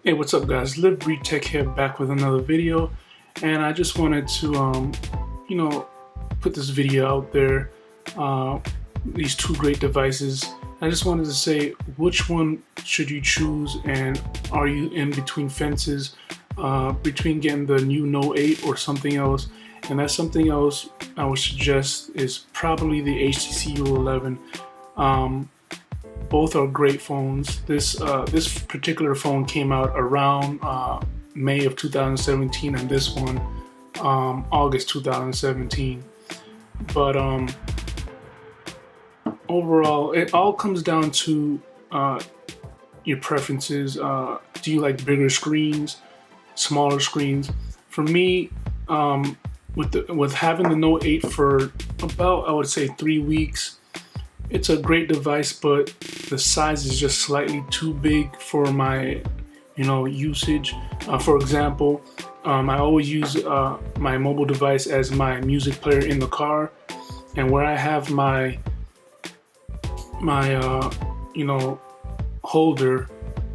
Hey, what's up guys? Live Breed Tech here, back with another video, and I just wanted to you know put this video out there. These two great devices. I just wanted to say, which one should you choose, and are you in between fences between getting the new Note 8 or something else? And that something else I would suggest is probably the HTC U11. Both are great phones. This particular phone came out around May of 2017, and this one August 2017. But overall, it all comes down to your preferences. Do you like bigger screens, smaller screens? For me, with having the Note 8 for about, I would say, 3 weeks, it's a great device, but the size is just slightly too big for my, usage. For example, I always use my mobile device as my music player in the car, and where I have my holder,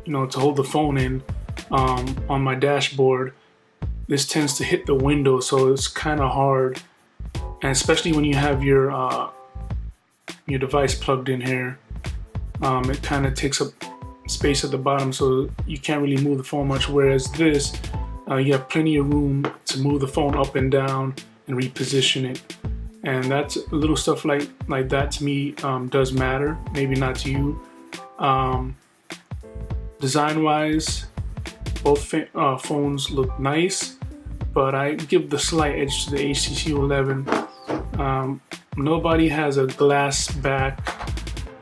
to hold the phone in, on my dashboard, this tends to hit the window, so it's kind of hard, and especially when you have your device plugged in here, it kind of takes up space at the bottom, so you can't really move the phone much. Whereas this, you have plenty of room to move the phone up and down and reposition it. And that's little stuff like that to me does matter. Maybe not to you. Design-wise, both phones look nice, but I give the slight edge to the HTC U11. Nobody has a glass back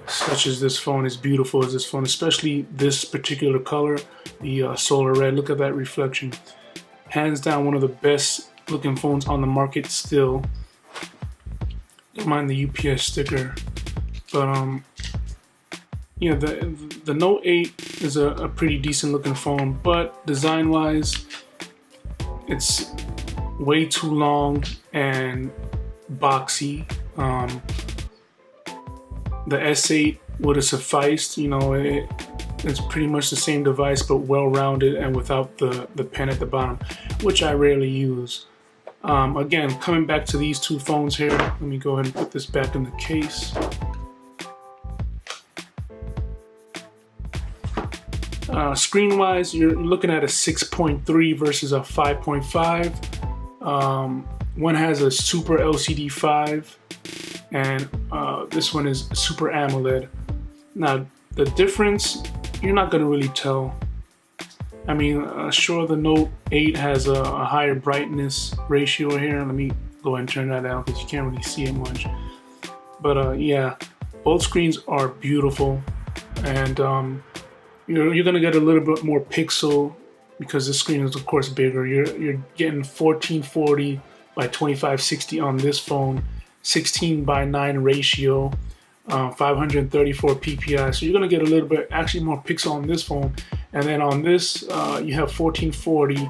such as this phone, as beautiful as this phone, especially this particular color, the solar red. Look at that reflection. Hands down, one of the best looking phones on the market still. Don't mind the UPS sticker. But the Note 8 is a pretty decent looking phone, but design wise, it's way too long and boxy. The S8 would have sufficed. It's pretty much the same device, but well-rounded and without the pen at the bottom, which I rarely use. Again, coming back to these two phones here, let me go ahead and put this back in the case. Screen-wise, you're looking at a 6.3 versus a 5.5. One has a Super LCD 5, and this one is Super AMOLED. Now, the difference, you're not going to really tell. I mean, sure, the Note 8 has a higher brightness ratio here. Let me go ahead and turn that down because you can't really see it much. But yeah, both screens are beautiful, and you're going to get a little bit more pixel because the screen is, of course, bigger. You're getting 1440 by 2560 on this phone, 16:9 ratio, 534 ppi. So you're gonna get a little bit, actually, more pixel on this phone. And then on this, you have 1440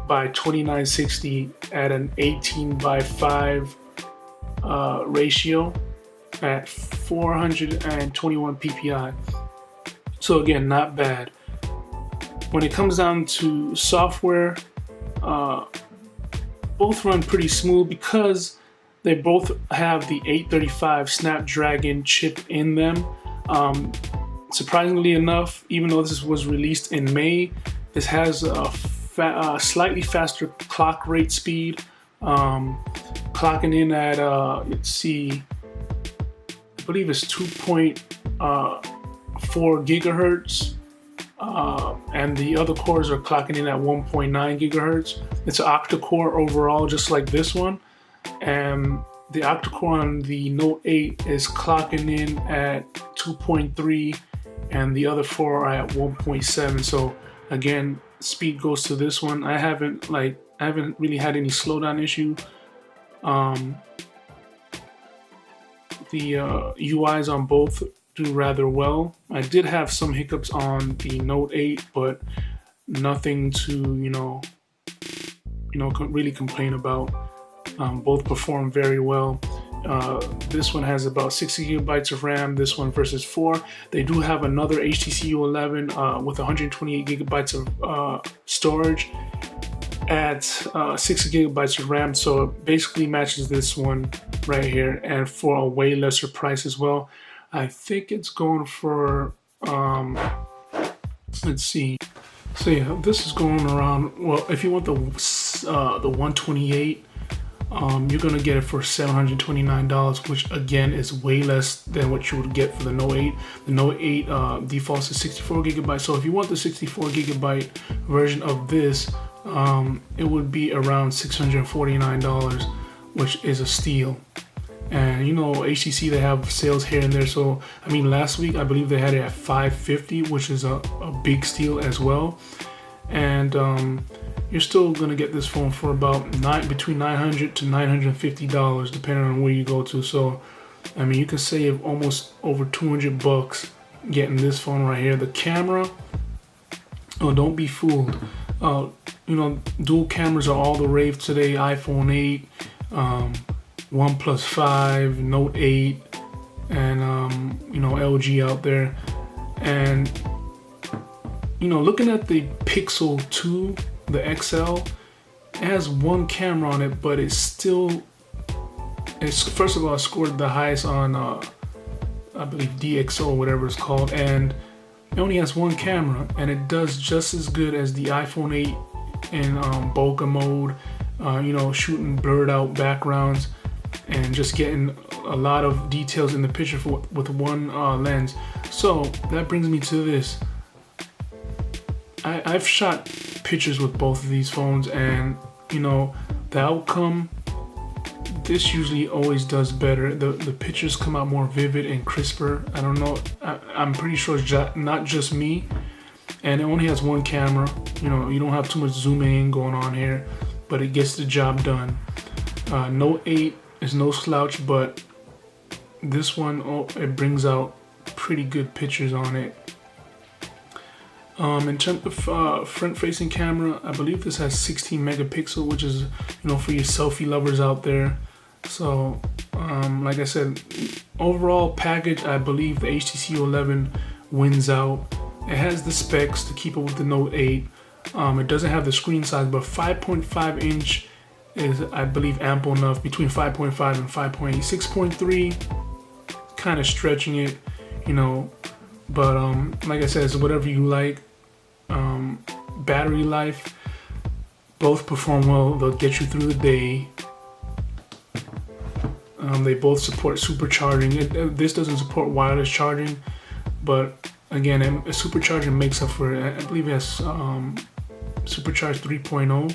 by 2960 at an 18:5 ratio at 421 ppi. So again, not bad. When it comes down to software, both run pretty smooth because they both have the 835 Snapdragon chip in them. Surprisingly enough, even though this was released in May, this has a slightly faster clock rate speed, clocking in at, let's see, I believe it's 2.4 gigahertz. And the other cores are clocking in at 1.9 gigahertz. It's an octa-core overall, just like this one. And the octa-core on the Note 8 is clocking in at 2.3, and the other four are at 1.7. So again, speed goes to this one. I haven't really had any slowdown issue. The UIs on both do rather well. I did have some hiccups on the Note 8, but nothing to really complain about. Both perform very well. This one has about 60 gigabytes of RAM, this one versus 4. They do have another HTC U11 with 128 gigabytes of storage at 60 gigabytes of RAM, so it basically matches this one right here, and for a way lesser price as well. I think it's going for, let's see. So yeah, this is going around, well, if you want the 128, you're gonna get it for $729, which again is way less than what you would get for the Note 8. The Note 8 defaults to 64 gigabytes. So if you want the 64 gigabyte version of this, it would be around $649, which is a steal. And you know, HTC, they have sales here and there. So I mean, last week I believe they had it at $550, which is a big steal as well. And you're still gonna get this phone for about between $900 to $950, depending on where you go to. So I mean, you can save almost over $200 getting this phone right here. The camera, oh, don't be fooled. You know, dual cameras are all the rave today. iPhone 8, OnePlus 5, Note 8, and you know, LG out there. And you know, looking at the Pixel 2, the XL, it has one camera on it, but it's first of all, it scored the highest on I believe DxO, whatever it's called, and it only has one camera, and it does just as good as the iPhone 8 in bokeh mode, you know, shooting blurred out backgrounds and just getting a lot of details in the picture with one lens. So that brings me to this. I've shot pictures with both of these phones, and you know, the outcome, this usually always does better. The pictures come out more vivid and crisper. I don't know, I'm pretty sure it's not just me. And it only has one camera. You know, you don't have too much zooming in going on here, but it gets the job done. Note 8 is no slouch, but this one, it brings out pretty good pictures on it. In terms of front-facing camera, I believe this has 16 megapixel, which is, you know, for your selfie lovers out there. So, like I said, overall package, I believe the HTC U11 wins out. It has the specs to keep up with the Note 8. It doesn't have the screen size, but 5.5 inch is, I believe, ample enough. Between 5.5 and 5.8, 6.3, kind of stretching it, you know. But like I said, it's whatever you like. Battery life, both perform well. They'll get you through the day. They both support supercharging. This doesn't support wireless charging, but again, a supercharger makes up for it. I believe it has supercharge 3.0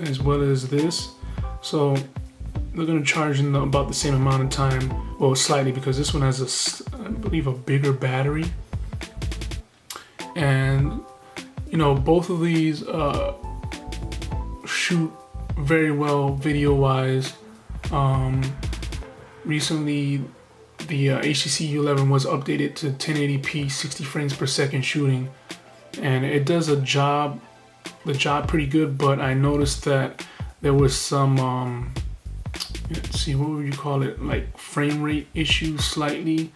as well as this. So they're going to charge in about the same amount of time. Well, slightly, because this one has I believe a bigger battery. And you know, both of these shoot very well video wise. Recently the HTC U11 was updated to 1080p 60 frames per second shooting, and it does the job pretty good. But I noticed that there was some let's see, what would you call it, like frame rate issues slightly.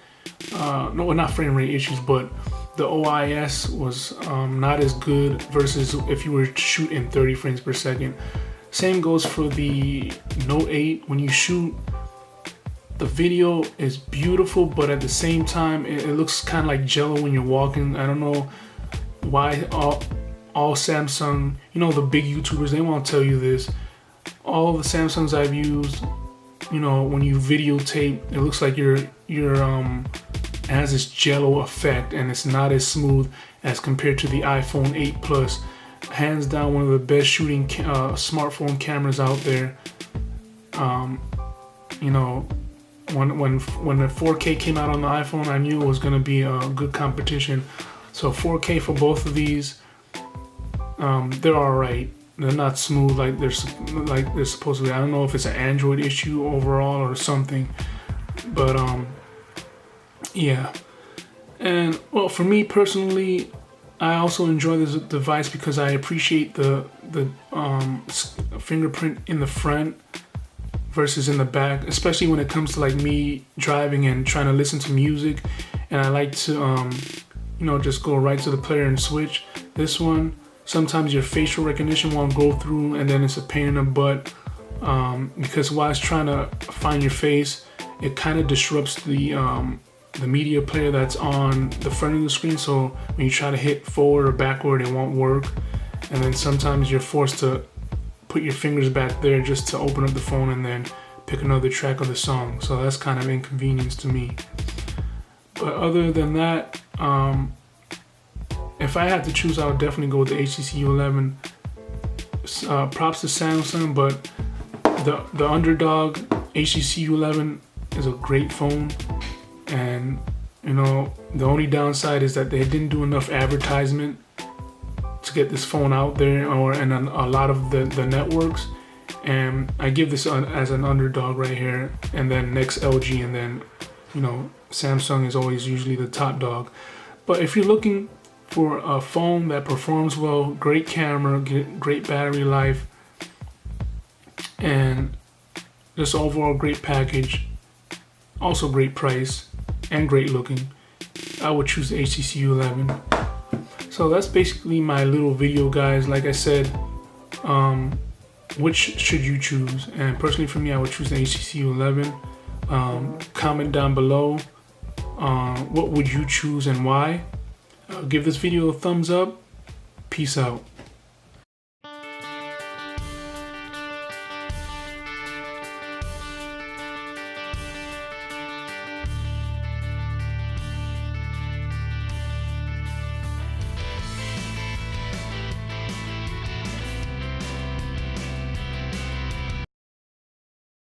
No, not frame rate issues, but the OIS was not as good versus if you were to shoot in 30 frames per second. Same goes for the Note 8. When you shoot, the video is beautiful, but at the same time, it looks kind of like jello when you're walking. I don't know why all Samsung, you know, the big YouTubers, they won't tell you this. All the Samsungs I've used, you know, when you videotape, it looks like it has this jello effect, and it's not as smooth as compared to the iPhone 8 Plus. Hands down, one of the best shooting smartphone cameras out there. You know, when the 4K came out on the iPhone, I knew it was going to be a good competition. So 4K for both of these, they're all right. They're not smooth like they're supposed to be. I don't know if it's an Android issue overall or something, but yeah. And well, for me personally, I also enjoy this device because I appreciate the fingerprint in the front versus in the back, especially when it comes to like me driving and trying to listen to music, and I like to you know, just go right to the player and switch. This one, sometimes your facial recognition won't go through, and then it's a pain in the butt because while it's trying to find your face, it kind of disrupts the media player that's on the front of the screen. So when you try to hit forward or backward, it won't work, and then sometimes you're forced to put your fingers back there just to open up the phone and then pick another track of the song. So that's kind of inconvenience to me. But other than that, if I had to choose, I would definitely go with the HTC U11. Props to Samsung, but the underdog HTC U11 is a great phone, and you know, the only downside is that they didn't do enough advertisement to get this phone out there, or in a lot of the networks. And I give this as an underdog right here, and then next LG, and then, you know, Samsung is always usually the top dog. But if you're looking for a phone that performs well, great camera, great battery life, and just overall great package, also great price and great looking, I would choose the HTC U11. So that's basically my little video, guys. Like I said, which should you choose? And personally for me, I would choose the HTC U11. Comment down below what would you choose and why. Give this video a thumbs up. Peace out.